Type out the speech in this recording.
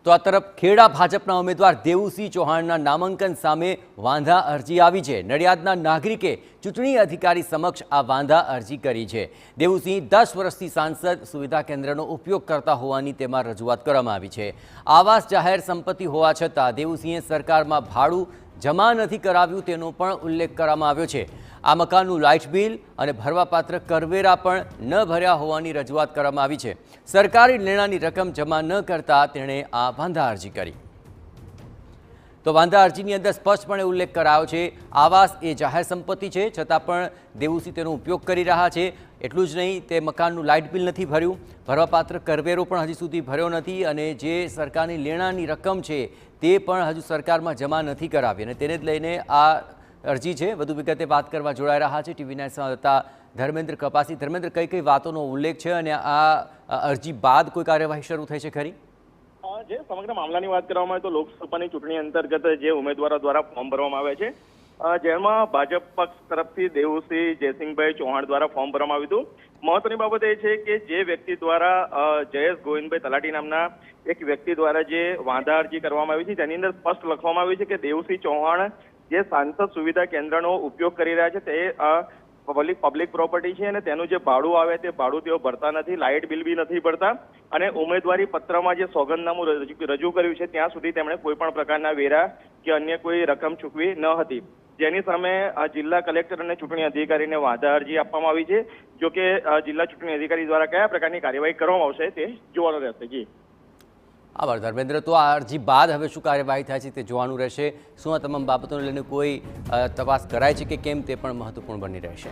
તો આ તરફ ખેડા ભાજપના ઉમેદવાર દેવુસિંહ ચૌહાણના નામાંકન સામે વાંધા અરજી આવી છે। નડિયાદના નાગરિકે ચૂંટણી અધિકારી સમક્ષ આ વાંધા અરજી કરી છે। દેવુસિંહ 10 વર્ષથી સાંસદ સુવિધા કેન્દ્રનો ઉપયોગ કરતા હોવાની તેમાં રજૂઆત કરવામાં આવી છે। આવાસ જાહેર સંપત્તિ હોવા છતાં દેવુસિંહે સરકારમાં ભાડું જમા નથી કરાવ્યું તેનો પણ ઉલ્લેખ કરવામાં આવ્યો છે। આ મકાનનું લાઇટ બિલ અને ભરવાપાત્ર કરવેરા પણ ન ભર્યા હોવાની રજૂઆત કરવામાં આવી છે। સરકારી લેણાની રકમ જમા ન કરતા તેણે આ વાંધા અરજી કરી। તો વાંધા અરજીની અંદર સ્પષ્ટપણે ઉલ્લેખ કરાયો છે આવાસ એ જાહેર સંપત્તિ છે છતાં પણ દેવુસિંહ તેનો ઉપયોગ કરી રહ્યા છે। એટલું જ નહીં, તે મકાનનું લાઇટ બિલ નથી ભર્યું, ભરવાપાત્ર કરવેરો પણ હજી સુધી ભર્યો નથી અને જે સરકારની લેણાની રકમ છે તે પણ હજુ સરકારમાં જમા નથી કરાવી અને તેને જ લઈને આ અરજી છે। વધુ વિગતે વાત કરવા જોડાઈ રહ્યા છે ટીવી9 સંવાદદાતા ધર્મેન્દ્ર કપાસી। ધર્મેન્દ્ર, કઈ કઈ વાતોનો ઉલ્લેખ છે અને આ અરજી બાદ કોઈ કાર્યવાહી શરૂ થઈ છે ખરી? જે સમગ્ર મામલાની વાત કરવામાં આવે તો લોકસભાની ચૂંટણી અંતર્ગત જે ઉમેદવારો દ્વારા ફોર્મ ભરવામાં આવે છે, જેમાં ભાજપ પક્ષ તરફથી દેવુસિંહ જયસિંહભાઈ ચૌહાણ દ્વારા ફોર્મ ભરવામાં આવ્યું હતું। મહત્વની બાબત એ છે કે જે વ્યક્તિ દ્વારા જયેશ ગોવિંદભાઈ તલાટી નામના એક વ્યક્તિ દ્વારા જે વાંધા અરજી કરવામાં આવી છે તેની અંદર સ્પષ્ટ લખવામાં આવ્યું છે કે દેવુસિંહ ચૌહાણ જે સાંસદ સુવિધા કેન્દ્રનો ઉપયોગ કરી રહ્યા છે તે પબ્લિક પ્રોપર્ટી છે અને તેનું જે ભાડું આવે તે ભાડું તેઓ ભરતા નથી, લાઇટ બિલ બી નથી ભરતા અને ઉમેદવારી પત્રમાં જે સોગંદનામું રજૂ કર્યું છે ત્યાં સુધી તેમણે કોઈ પણ પ્રકારના વેરા કે અન્ય કોઈ રકમ ચૂકવી ન હતી, જેની સામે જિલ્લા કલેક્ટર અને ચૂંટણી અધિકારીને વાંધા અરજી આપવામાં આવી છે। જો કે જિલ્લા ચૂંટણી અધિકારી દ્વારા કયા પ્રકારની કાર્યવાહી કરવામાં આવશે તે જોવાનું રહેશે। જી આભાર ધર્મેન્દ્ર। તો આ અરજી બાદ હવે શું કાર્યવાહી થાય છે તે જોવાનું રહેશે। શું આ તમામ બાબતોને લઈને કોઈ તપાસ કરાય છે કે કેમ તે પણ મહત્વપૂર્ણ બની રહેશે।